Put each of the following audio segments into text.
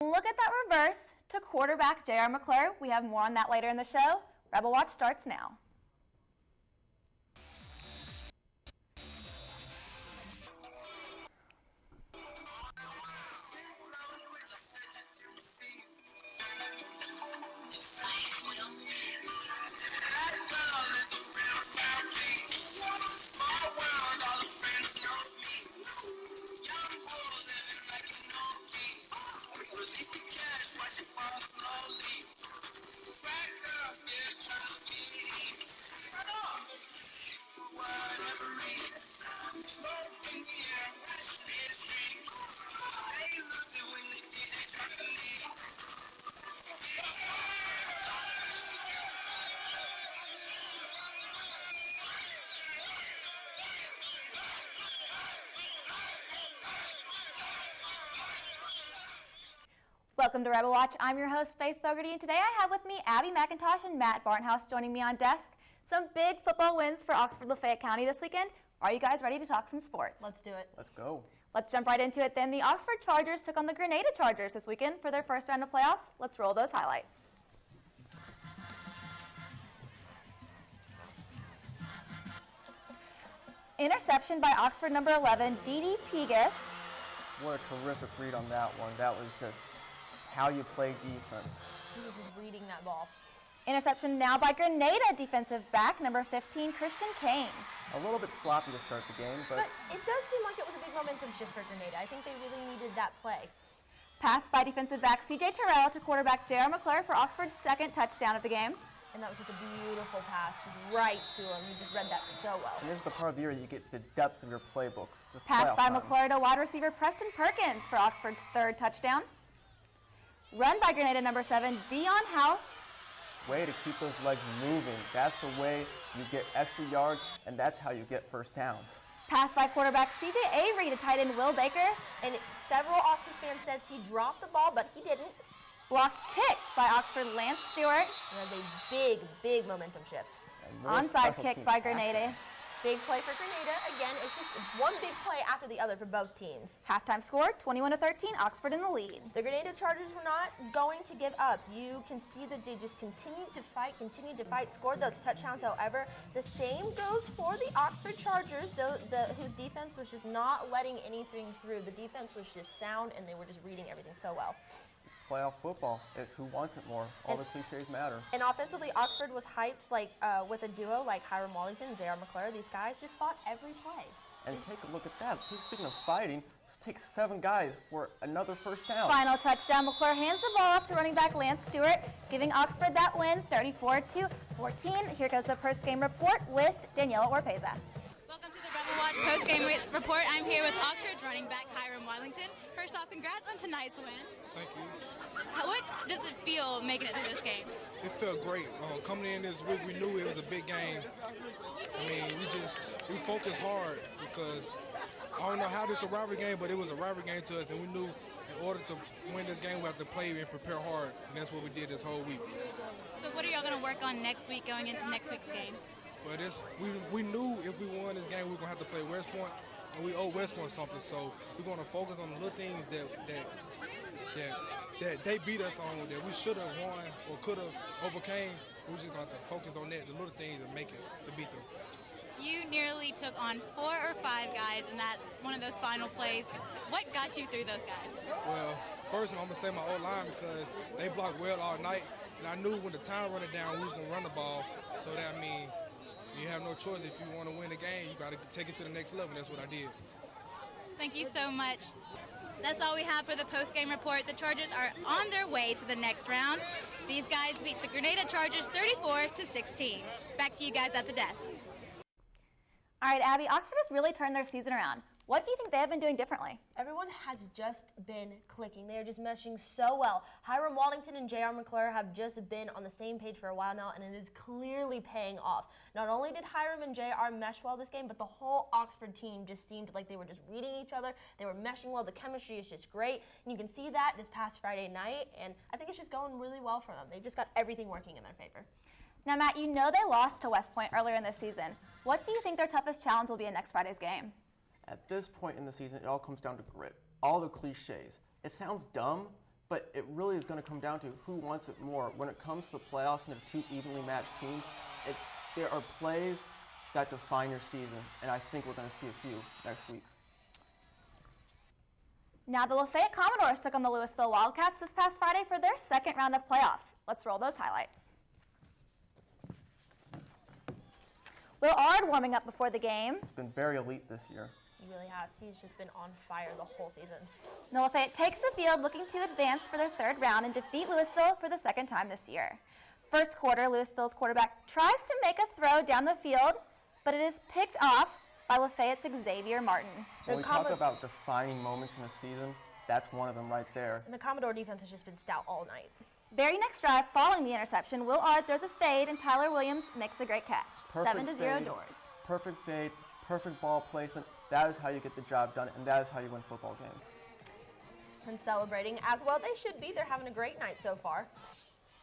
Look at that reverse to quarterback J.R. McClure. We have more on that later in the show. Rebel Watch starts now. Welcome to Rebel Watch. I'm your host, Faith Fogarty, and today I have with me Abbie, McIntosh, and Matt Barnthouse joining me on desk. Some big football wins for Oxford Lafayette County this weekend. Are you guys ready to talk some sports? Let's do it. Let's go. Let's jump right into it then. The Oxford Chargers took on the Grenada Chargers this weekend for their first round of playoffs. Let's roll those highlights. Interception by Oxford number 11, Dee Pegas. What a terrific read on that one. That was just how you play defense. He was just reading that ball. Interception now by Grenada defensive back number 15, Christian Kane. A little bit sloppy to start the game, but it does seem like it was a big momentum shift for Grenada. I think they really needed that play. Pass by defensive back C.J. Terrell to quarterback J.R. McClure for Oxford's second touchdown of the game. And that was just a beautiful pass, just right to him. You just read that so well. And this is the part of the year you get the depths of your playbook. Pass by McClure to wide receiver Preston Perkins for Oxford's third touchdown. Run by Grenada number 7, Dion House. Way to keep those legs moving. That's the way you get extra yards, and that's how you get first downs. Pass by quarterback C.J. Avery to tight end Will Baker. And several Oxford fans says he dropped the ball, but he didn't. Blocked kick by Oxford Lance Stewart. And that's a big, big momentum shift. Onside kick by Grenada. Big play for Grenada. Again, it's just one big play after the other for both teams. Halftime score, 21-13, Oxford in the lead. The Grenada Chargers were not going to give up. You can see that they just continued to fight, scored those touchdowns. However, the same goes for the Oxford Chargers, whose defense was just not letting anything through. The defense was just sound, and they were just reading everything so well. Playoff football is who wants it more. All the cliches matter. And offensively, Oxford was hyped with a duo like Hiram Wallington and J.R. McClure. These guys just fought every play. And take a look at that. Speaking of fighting, this takes 7 guys for another first down. Final touchdown. McClure hands the ball off to running back Lance Stewart, giving Oxford that win, 34-14. Here goes the post-game report with Daniela Orpeza. Welcome to the Rebel Watch post-game report. I'm here with Oxford's running back Hiram Wallington. First off, congrats on tonight's win. Thank you. What does it feel making it through this game? It felt great. Coming in this week, we knew it was a big game. I mean, we focused hard because I don't know how this is a rivalry game, but it was a rivalry game to us, and we knew in order to win this game, we have to play and prepare hard, and that's what we did this whole week. So what are y'all going to work on next week going into next week's game? Well, we knew if we won this game, we were going to have to play West Point, and we owe West Point something, so we're going to focus on the little things that they beat us on, that we should have won or could have overcame. We're just going to focus on that, the little things, and make it to beat them. You nearly took on 4 or 5 guys, and that's one of those final plays. What got you through those guys? Well, first I'm going to say my O-line because they blocked well all night, and I knew when the time running down, we was going to run the ball. So that means you have no choice. If you want to win the game, you got to take it to the next level. That's what I did. Thank you so much. That's all we have for the post-game report. The Chargers are on their way to the next round. These guys beat the Grenada Chargers 34-16. Back to you guys at the desk. All right, Abbie, Oxford has really turned their season around. What do you think they have been doing differently? Everyone has just been clicking. They are just meshing so well. Hiram Wallington and J.R. McClure have just been on the same page for a while now, and it is clearly paying off. Not only did Hiram and J.R. mesh well this game, but the whole Oxford team just seemed like they were just reading each other. They were meshing well. The chemistry is just great, and you can see that this past Friday night, and I think it's just going really well for them. They've just got everything working in their favor. Now, Matt, you know they lost to West Point earlier in this season. What do you think their toughest challenge will be in next Friday's game? At this point in the season, it all comes down to grit. All the cliches. It sounds dumb, But it really is going to come down to who wants it more. When it comes to the playoffs and the two evenly matched teams, there are plays that define your season, and I think we're going to see a few next week. Now, the Lafayette Commodores took on the Louisville Wildcats this past Friday for their second round of playoffs. Let's roll those highlights. Will Ard warming up before the game. He's been very elite this year. He really has. He's just been on fire the whole season. Now, Lafayette takes the field looking to advance for their third round and defeat Louisville for the second time this year. First quarter, Louisville's quarterback tries to make a throw down the field, but it is picked off by Lafayette's Xavier Martin. When we talk about defining moments in the season, that's one of them right there. And the Commodore defense has just been stout all night. Very next drive, following the interception, Will Ard throws a fade and Tyler Williams makes a great catch. Perfect 7-0 fade, Doors. Perfect fade, perfect ball placement. That is how you get the job done, and that is how you win football games. And celebrating as well they should be. They're having a great night so far.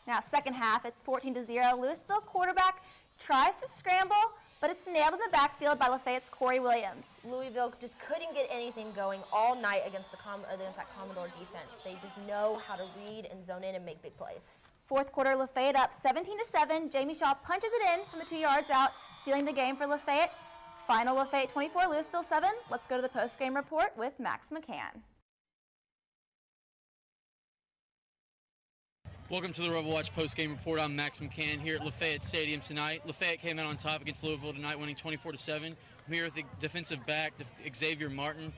Now, second half, it's 14-0. Louisville quarterback tries to scramble, but it's nailed in the backfield by Lafayette's Corey Williams. Louisville just couldn't get anything going all night against that Commodore defense. They just know how to read and zone in and make big plays. Fourth quarter, Lafayette up 17-7. Jamie Shaw punches it in from the 2 yards out, sealing the game for Lafayette. Final Lafayette 24, Louisville 7. Let's go to the post-game report with Max McCann. Welcome to the RebelWatch post-game report. I'm Max McCann here at Lafayette Stadium tonight. Lafayette came out on top against Louisville tonight, winning 24-7. I'm here with the defensive back, Xavier Martin.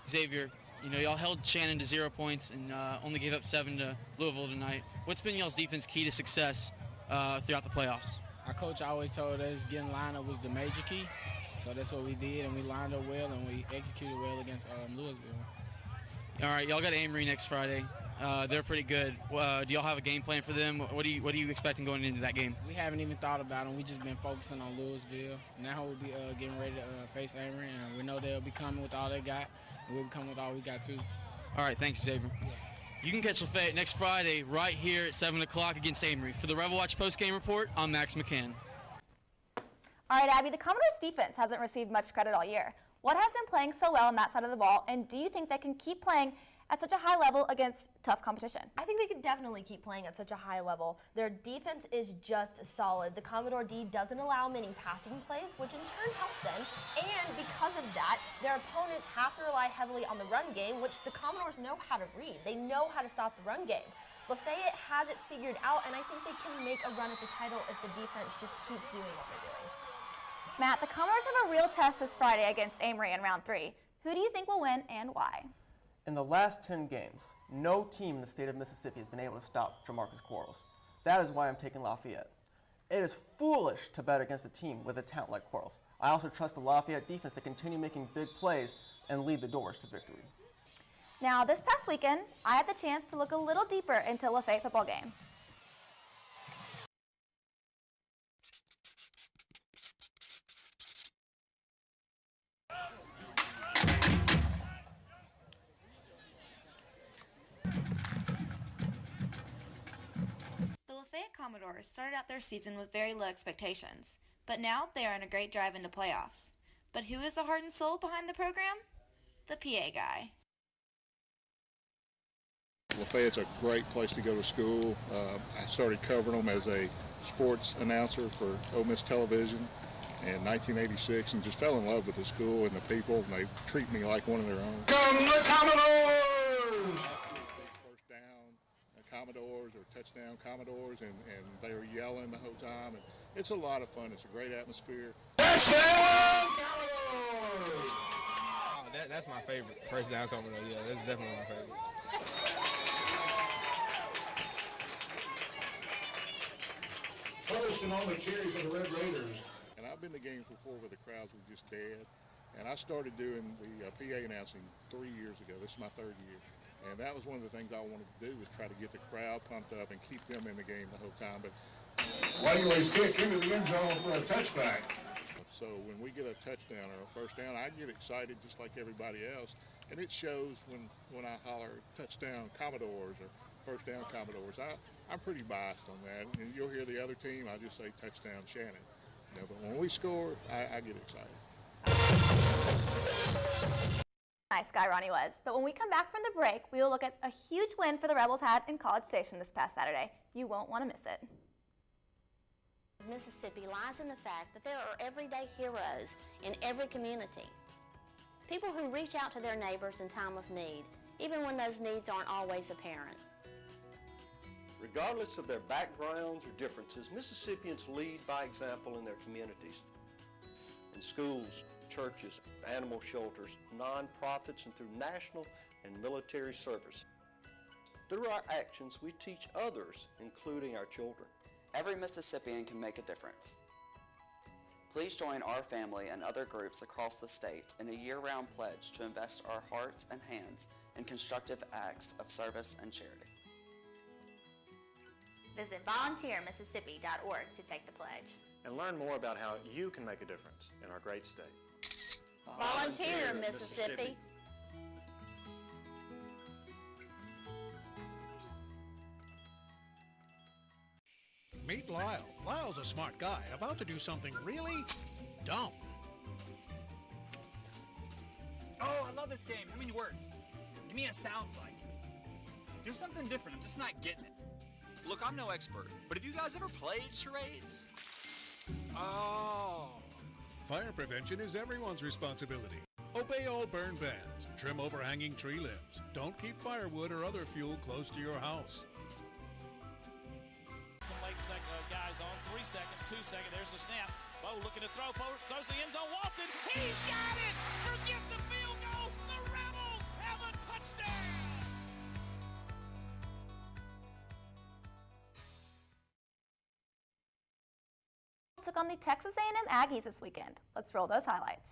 Xavier, you know, y'all held Shannon to 0 points and only gave up 7 to Louisville tonight. What's been y'all's defense key to success throughout the playoffs? Our coach always told us getting lined up was the major key. So that's what we did, and we lined up well, and we executed well against Louisville. All right, y'all got Amory next Friday. They're pretty good. Do y'all have a game plan for them? What are you expecting going into that game? We haven't even thought about them. We just been focusing on Louisville. Now we'll be getting ready to face Amory, and we know they'll be coming with all they got, and we'll be coming with all we got too. All right, thanks, Xavier. You can catch Lafayette next Friday right here at 7 o'clock against Amory. For the RebelWatch post-game report, I'm Max McCann. All right, Abby, the Commodores' defense hasn't received much credit all year. What has them playing so well on that side of the ball, and do you think they can keep playing at such a high level against tough competition? I think they can definitely keep playing at such a high level. Their defense is just solid. The Commodore D doesn't allow many passing plays, which in turn helps them. And because of that, their opponents have to rely heavily on the run game, which the Commodores know how to read. They know how to stop the run game. Lafayette has it figured out, and I think they can make a run at the title if the defense just keeps doing what they're doing. Matt, the Commodores have a real test this Friday against Amory in round 3. Who do you think will win and why? In the last 10 games, no team in the state of Mississippi has been able to stop Jamarcus Quarles. That is why I'm taking Lafayette. It is foolish to bet against a team with a talent like Quarles. I also trust the Lafayette defense to continue making big plays and lead the Doors to victory. Now, this past weekend, I had the chance to look a little deeper into Lafayette football game. The Lafayette Commodores started out their season with very low expectations, but now they are on a great drive into playoffs. But who is the heart and soul behind the program? The PA guy. Lafayette's a great place to go to school. I started covering them as a sports announcer for Ole Miss television in 1986 and just fell in love with the school and the people, and they treat me like one of their own. Come the Commodores! First down Commodores or touchdown Commodores, and they were yelling the whole time. And it's a lot of fun. It's a great atmosphere. Touchdown Commodores! Oh, that's my favorite. First down Commodore, yeah, that's definitely my favorite. Published in all the carries of the Red Raiders. And I've been to games before where the crowds were just dead. And I started doing the PA announcing 3 years ago. This is my third year. And that was one of the things I wanted to do, was try to get the crowd pumped up and keep them in the game the whole time. But Whitey's kick into the end zone for a touchback. so when we get a touchdown or a first down, I get excited just like everybody else. And it shows when I holler touchdown Commodores or first down Commodores. I'm pretty biased on that. And you'll hear the other team, I just say touchdown Shannon. You know, but when we score, I get excited. Nice guy Ronnie was. But when we come back from the break, we will look at a huge win for the Rebels had in College Station this past Saturday. You won't want to miss it. Mississippi lies in the fact that there are everyday heroes in every community. People who reach out to their neighbors in time of need, even when those needs aren't always apparent. Regardless of their backgrounds or differences, Mississippians lead by example in their communities. In schools, churches, animal shelters, nonprofits, and through national and military service. Through our actions, we teach others, including our children. Every Mississippian can make a difference. Please join our family and other groups across the state in a year-round pledge to invest our hearts and hands in constructive acts of service and charity. Visit volunteermississippi.org to take the pledge. And learn more about how you can make a difference in our great state. Volunteer, Mississippi. Meet Lyle. Lyle's a smart guy about to do something really dumb. Oh, I love this game. How many words? Give me a sounds like. Do something different. I'm just not getting it. Look, I'm no expert, but have you guys ever played charades? Oh. Fire prevention is everyone's responsibility. Obey all burn bans. Trim overhanging tree limbs. Don't keep firewood or other fuel close to your house. Some late guys on. 3 seconds, 2 seconds. There's the snap. Bo looking to throw. Throws the end zone. Walton. He's got it. Forget the field goal. The Rebels have a touchdown. Took on the Texas A&M Aggies this weekend. Let's roll those highlights.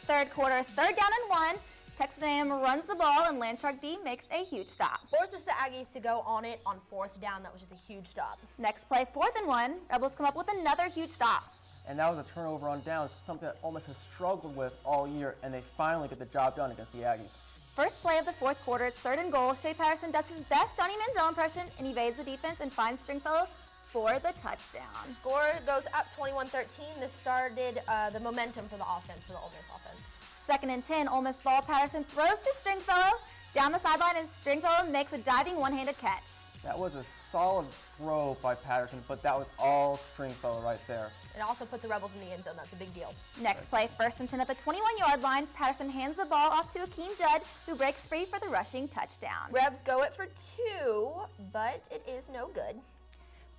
Third quarter, 3rd down and 1. Texas A&M runs the ball and Landshark D makes a huge stop. Forces the Aggies to go on it on 4th down. That was just a huge stop. Next play, 4th and 1. Rebels come up with another huge stop. And that was a turnover on downs, something that Ole Miss has struggled with all year, and they finally get the job done against the Aggies. First play of the 4th quarter, it's 3rd and goal. Shea Patterson does his best Johnny Manziel impression and evades the defense and finds Stringfellow for the touchdown. Score goes up 21-13. This started the momentum for the offense, for the Ole Miss offense. 2nd and 10, Ole Miss ball. Patterson throws to Stringfellow down the sideline, and Stringfellow makes a diving one-handed catch. That was a solid throw by Patterson, but that was all Stringfellow right there. It also put the Rebels in the end zone. That's a big deal. Next play, 1st and 10 at the 21-yard line. Patterson hands the ball off to Akeem Judd, who breaks free for the rushing touchdown. Rebs go it for 2, but it is no good.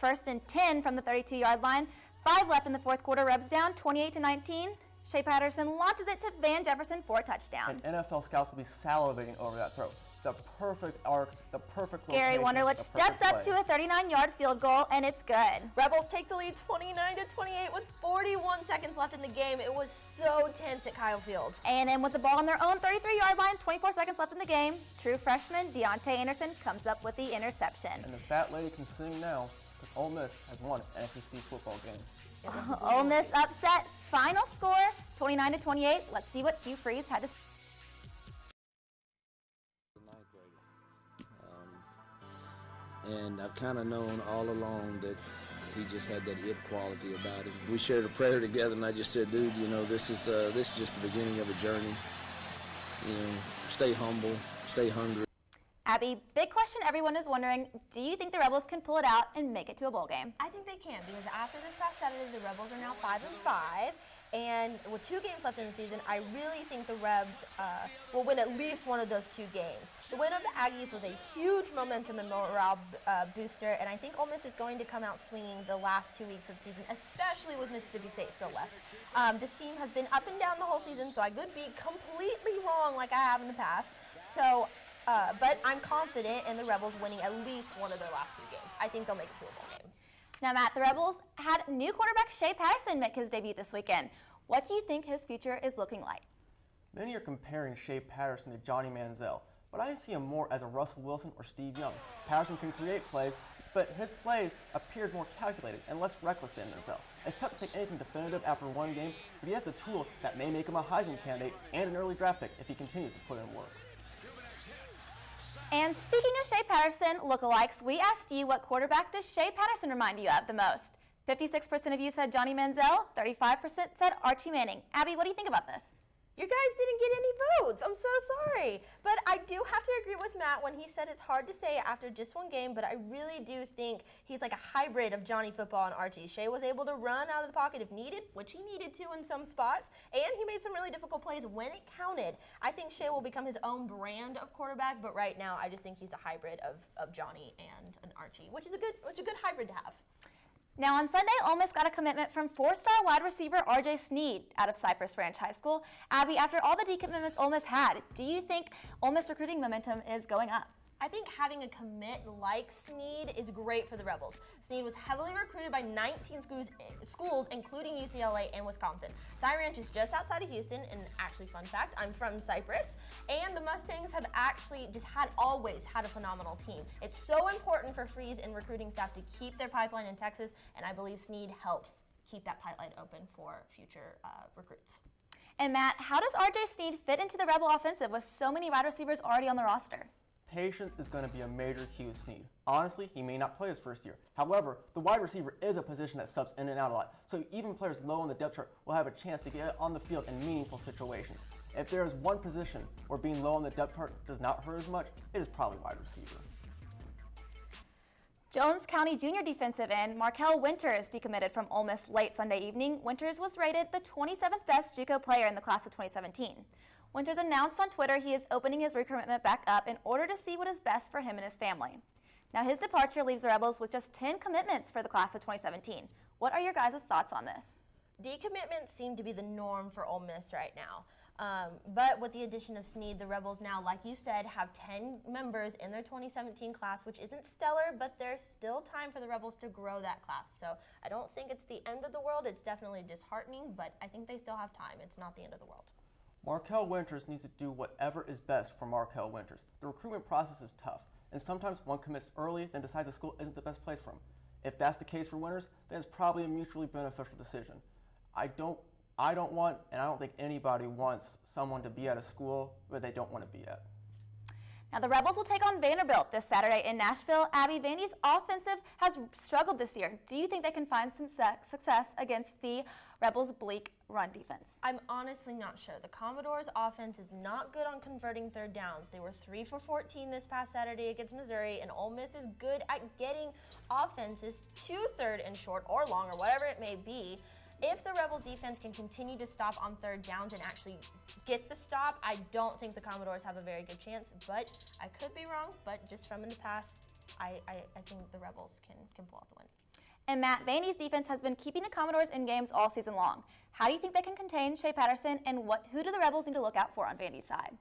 1st and 10 from the 32-yard line. 5 left in the 4th quarter. Rebs down 28-19. Shea Patterson launches it to Van Jefferson for a touchdown. And NFL scouts will be salivating over that throw. The perfect arc, the perfect location. Gary Wunderlich steps up to a 39-yard field goal, and it's good. Rebels take the lead 29-28 with 41 seconds left in the game. It was so tense at Kyle Field. A&M with the ball on their own 33-yard line, 24 seconds left in the game. True freshman Deontay Anderson comes up with the interception. And the fat lady can sing now, because Ole Miss has won an SEC football game. Ole Miss upset. Final score, 29-28. Let's see what Hugh Freeze had to say. And I've kind of known all along that he just had that it quality about him. We shared a prayer together, and I just said, dude, you know, this is just the beginning of a journey. You know, stay humble, stay hungry. Abbie, big question everyone is wondering, do you think the Rebels can pull it out and make it to a bowl game? I think they can, because after this past Saturday, the Rebels are now 5-5. And with 2 games left in the season, I really think the Rebs will win at least one of those 2 games. The win of the Aggies was a huge momentum and morale booster, and I think Ole Miss is going to come out swinging the last 2 weeks of the season, especially with Mississippi State still left. This team has been up and down the whole season, so I could be completely wrong like I have in the past. So, but I'm confident in the Rebels winning at least one of their last 2 games. I think they'll make it to a bowl game. Now, Matt, the Rebels had new quarterback Shea Patterson make his debut this weekend. What do you think his future is looking like? Many are comparing Shea Patterson to Johnny Manziel, but I see him more as a Russell Wilson or Steve Young. Patterson can create plays, but his plays appeared more calculated and less reckless than Manziel. It's tough to say anything definitive after one game, but he has the tools that may make him a Heisman candidate and an early draft pick if he continues to put in work. And speaking of Shea Patterson lookalikes, we asked you what quarterback does Shea Patterson remind you of the most? 56% of you said Johnny Manziel, 35% said Archie Manning. Abbie, what do you think about this? You guys didn't get any votes. I'm so sorry. But I do have to agree with Matt when he said it's hard to say after just one game, but I really do think he's like a hybrid of Johnny Football and Archie. Shea was able to run out of the pocket if needed, which he needed to in some spots, and he made some really difficult plays when it counted. I think Shea will become his own brand of quarterback, but right now I just think he's a hybrid of Johnny and an Archie, which is a good hybrid to have. Now on Sunday, Ole Miss got a commitment from 4-star wide receiver R.J. Sneed out of Cypress Ranch High School. Abbie, after all the decommitments Ole Miss had, do you think Ole Miss recruiting momentum is going up? I think having a commit like Sneed is great for the Rebels. Sneed was heavily recruited by 19 schools, including UCLA and Wisconsin. Cy Ranch is just outside of Houston, and actually, fun fact, I'm from Cypress, and the Mustangs have actually just always had a phenomenal team. It's so important for Freeze and recruiting staff to keep their pipeline in Texas, and I believe Sneed helps keep that pipeline open for future recruits. And Matt, how does R.J. Sneed fit into the Rebel offensive with so many wide receivers already on the roster? Patience is going to be a major key with Sneed. Honestly, he may not play his first year. However, the wide receiver is a position that subs in and out a lot, so even players low on the depth chart will have a chance to get on the field in meaningful situations. If there is one position where being low on the depth chart does not hurt as much, it is probably wide receiver. Jones County Junior defensive end Markel Winters decommitted from Ole Miss late Sunday evening. Winters was rated the 27th best JUCO player in the class of 2017. Winters announced on Twitter he is opening his recommitment back up in order to see what is best for him and his family. Now his departure leaves the Rebels with just 10 commitments for the class of 2017. What are your guys' thoughts on this? Decommitments seem to be the norm for Ole Miss right now. But with the addition of Sneed, the Rebels now, like you said, have 10 members in their 2017 class, which isn't stellar, but there's still time for the Rebels to grow that class. So I don't think it's the end of the world. It's definitely disheartening, but I think they still have time. It's not the end of the world. Markel Winters needs to do whatever is best for Markel Winters. The recruitment process is tough, and sometimes one commits early and decides the school isn't the best place for him. If that's the case for Winters, then it's probably a mutually beneficial decision. I don't want, and I don't think anybody wants someone to be at a school where they don't want to be at. Now the Rebels will take on Vanderbilt this Saturday in Nashville. Abbie, Vandy's offensive has struggled this year. Do you think they can find some success against the Rebels' bleak run defense? I'm honestly not sure. The Commodores' offense is not good on converting third downs. They were 3 for 14 this past Saturday against Missouri, and Ole Miss is good at getting offenses to third and short or long or whatever it may be. If the Rebels defense can continue to stop on third downs and actually get the stop, I don't think the Commodores have a very good chance, but I could be wrong, but just from in the past, I think the Rebels can pull out the win. And Matt, Vandy's defense has been keeping the Commodores in games all season long. How do you think they can contain Shea Patterson, and who do the Rebels need to look out for on Vandy's side?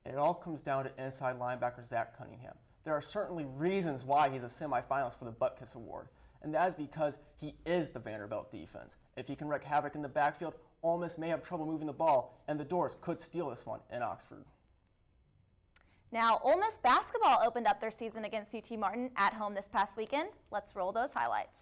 It all comes down to inside linebacker Zach Cunningham. There are certainly reasons why he's a semifinalist for the Butt Kiss Award, and that is because he is the Vanderbilt defense. If he can wreak havoc in the backfield, Ole Miss may have trouble moving the ball, and the Doors could steal this one in Oxford. Now, Ole Miss basketball opened up their season against UT Martin at home this past weekend. Let's roll those highlights.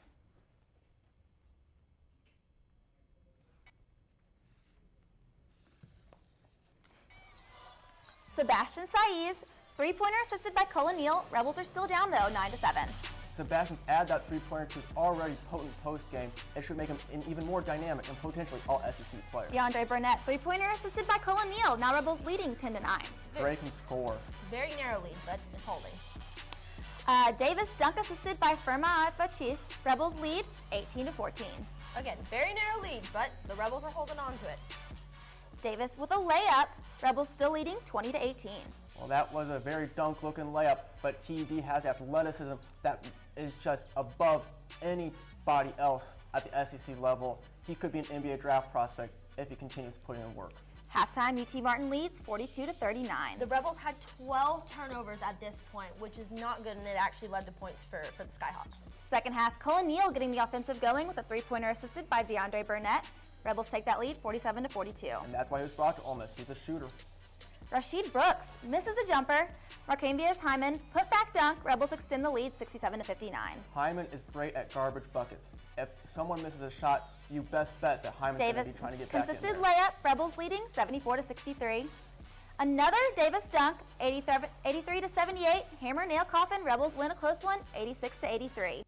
Sebastian Saiz, three-pointer assisted by Cullen Neal. Rebels are still down, though, 9-7. Sebastian add that three-pointer to his already potent post-game. It should make him an even more dynamic and potentially all-SEC player. DeAndre Burnett, three-pointer assisted by Cullen Neal. Now Rebels leading 10-9. Drake can score. Very narrow lead, but it's holding. Davis dunk assisted by Firma Bachis. Rebels lead 18-14. Again, very narrow lead, but the Rebels are holding on to it. Davis with a layup. Rebels still leading 20-18. Well, that was a very dunk-looking layup, but TD has athleticism that is just above anybody else at the SEC level. He could be an NBA draft prospect if he continues to put in work. Halftime, UT Martin leads 42-39. The Rebels had 12 turnovers at this point, which is not good, and it actually led to points for the Skyhawks. Second half, Cullen Neal getting the offensive going with a three-pointer assisted by DeAndre Burnett. Rebels take that lead 47-42. And that's why he was brought to Ole Miss. He's a shooter. Rasheed Brooks misses a jumper. Marcanvius Hyman put back dunk. Rebels extend the lead 67-59. Hyman is great at garbage buckets. If someone misses a shot, you best bet that Hyman's going to be trying to get back in there. Consistent layup. Rebels leading 74-63. Another Davis dunk, 83-78. Hammer nail coffin. Rebels win a close one, 86-83.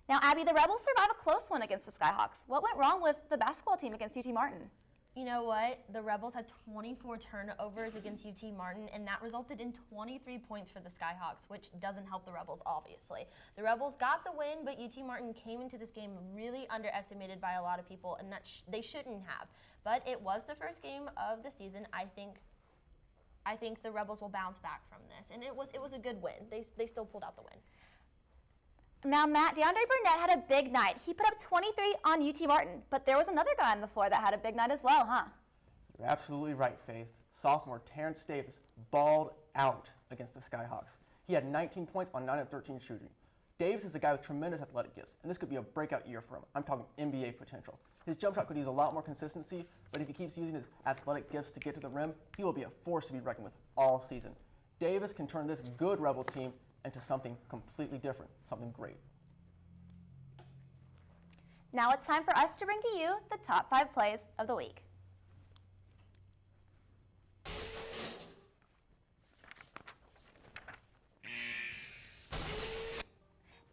Now, Abby, the Rebels survive a close one against the Skyhawks. What went wrong with the basketball team against UT Martin? You know what? The Rebels had 24 turnovers against UT Martin, and that resulted in 23 points for the Skyhawks, which doesn't help the Rebels, obviously. The Rebels got the win, but UT Martin came into this game really underestimated by a lot of people, and that they shouldn't have. But it was the first game of the season. I think the Rebels will bounce back from this, and it was a good win. They still pulled out the win. Now, Matt, DeAndre Burnett had a big night. He put up 23 on UT Martin, but there was another guy on the floor that had a big night as well, huh? You're absolutely right, Faith. Sophomore Terrence Davis balled out against the Skyhawks. He had 19 points on 9 of 13 shooting. Davis is a guy with tremendous athletic gifts, and this could be a breakout year for him. I'm talking NBA potential. His jump shot could use a lot more consistency, but if he keeps using his athletic gifts to get to the rim, he will be a force to be reckoned with all season. Davis can turn this good Rebel team into something completely different, something great. Now it's time for us to bring to you the top 5 plays of the week.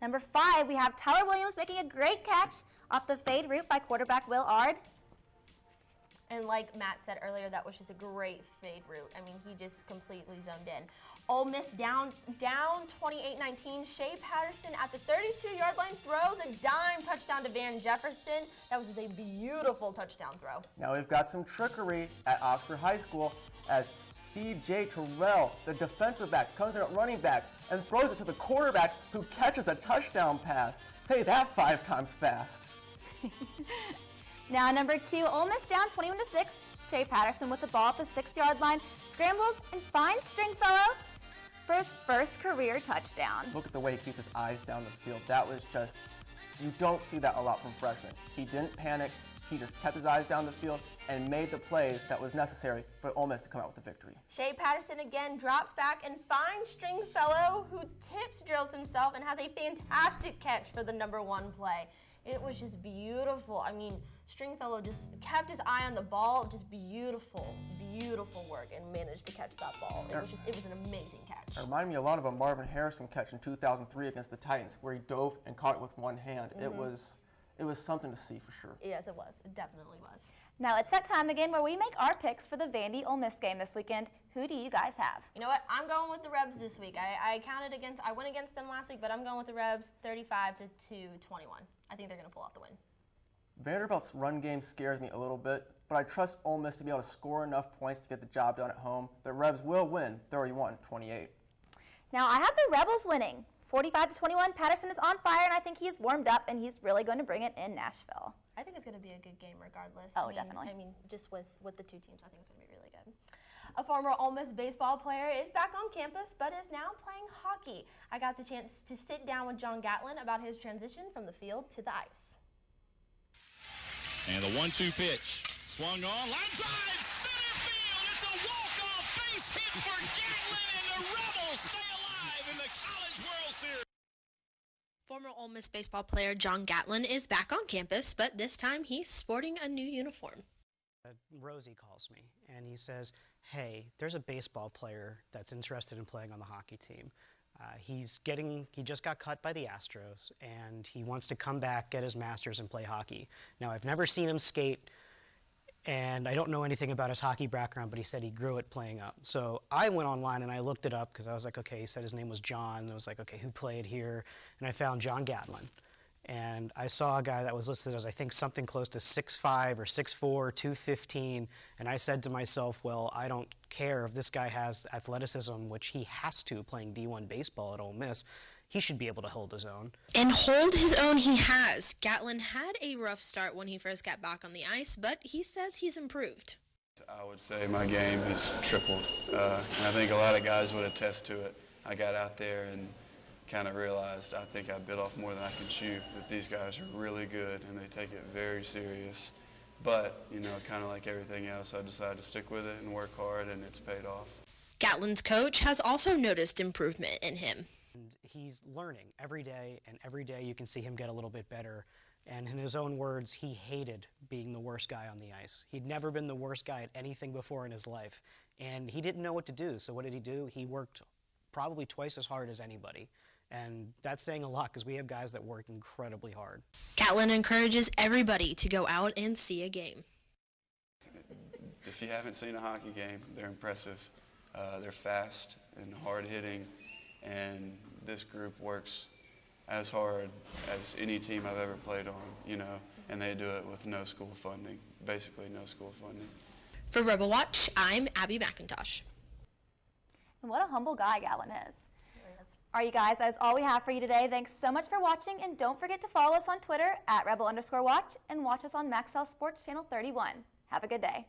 Number 5, we have Tyler Williams making a great catch off the fade route by quarterback Will Ard. And like Matt said earlier, that was just a great fade route. I mean, he just completely zoned in. Ole Miss down 28-19. Shea Patterson at the 32-yard line throws a dime touchdown to Van Jefferson. That was a beautiful touchdown throw. Now we've got some trickery at Oxford High School as C.J. Terrell, the defensive back, comes in at running back and throws it to the quarterback who catches a touchdown pass. Say that 5 times fast. Now number 2, Ole Miss down 21-6. Shea Patterson with the ball at the 6-yard line, scrambles and finds Stringfellow for his first career touchdown. Look at the way he keeps his eyes down the field. That was just, you don't see that a lot from freshmen. He didn't panic. He just kept his eyes down the field and made the plays that was necessary for Ole Miss to come out with the victory. Shea Patterson again drops back and finds Stringfellow, who tips drills himself and has a fantastic catch for the number 1 play. It was just beautiful. I mean, Stringfellow just kept his eye on the ball. Just beautiful, beautiful work, and managed to catch that ball. It was an amazing catch. It reminded me a lot of a Marvin Harrison catch in 2003 against the Titans, where he dove and caught it with one hand. Mm-hmm. It was something to see for sure. Yes, it was. It definitely was. Now it's that time again where we make our picks for the Vandy Ole Miss game this weekend. Who do you guys have? You know what? I'm going with the Rebs this week. I went against them last week, but I'm going with the Rebs 35-21. I think they're going to pull out the win. Vanderbilt's run game scares me a little bit, but I trust Ole Miss to be able to score enough points to get the job done at home. The Rebs will win 31-28. Now I have the Rebels winning 45-21. Patterson is on fire, and I think he's warmed up, and he's really going to bring it in Nashville. I think it's going to be a good game regardless. Oh, definitely. I mean, just with the two teams, I think it's going to be really good. A former Ole Miss baseball player is back on campus, but is now playing hockey. I got the chance to sit down with John Gatlin about his transition from the field to the ice. And the 1-2 pitch. Swung on, line drive, center field. It's a walk-off base hit for Gatlin, and the Rebels stay alive in the College World Series. Former Ole Miss baseball player John Gatlin is back on campus, but this time he's sporting a new uniform. Rosie calls me, and he says, hey, there's a baseball player that's interested in playing on the hockey team. He just got cut by the Astros, and he wants to come back, get his master's, and play hockey. Now, I've never seen him skate, and I don't know anything about his hockey background, but he said he grew it playing up. So I went online and I looked it up because I was like, okay, he said his name was John. And I was like, okay, who played here? And I found John Gatlin. And I saw a guy that was listed as, I think, something close to 6'5" or 6'4", 215. And I said to myself, well, I don't care if this guy has athleticism, which he has to playing D1 baseball at Ole Miss. He should be able to hold his own. And hold his own he has. Gatlin had a rough start when he first got back on the ice, but he says he's improved. I would say my game has tripled. And I think a lot of guys would attest to it. I got out there and kind of realized I think I bit off more than I can chew, that these guys are really good and they take it very serious. But, you know, kind of like everything else, I decided to stick with it and work hard, and it's paid off. Gatlin's coach has also noticed improvement in him. And he's learning every day, and every day you can see him get a little bit better. And in his own words, he hated being the worst guy on the ice. He'd never been the worst guy at anything before in his life, and he didn't know what to do. So what did he do? He worked probably twice as hard as anybody. And that's saying a lot because we have guys that work incredibly hard. Catlin encourages everybody to go out and see a game. If you haven't seen a hockey game, they're impressive. They're fast and hard-hitting, and this group works as hard as any team I've ever played on, you know, and they do it with no school funding, basically no school funding. For RebelWatch, I'm Abbie McIntosh. And what a humble guy Gatlin is. All right, you guys, that is all we have for you today. Thanks so much for watching, and don't forget to follow us on Twitter at @Rebel_Watch and watch us on Maxell Sports Channel 31. Have a good day.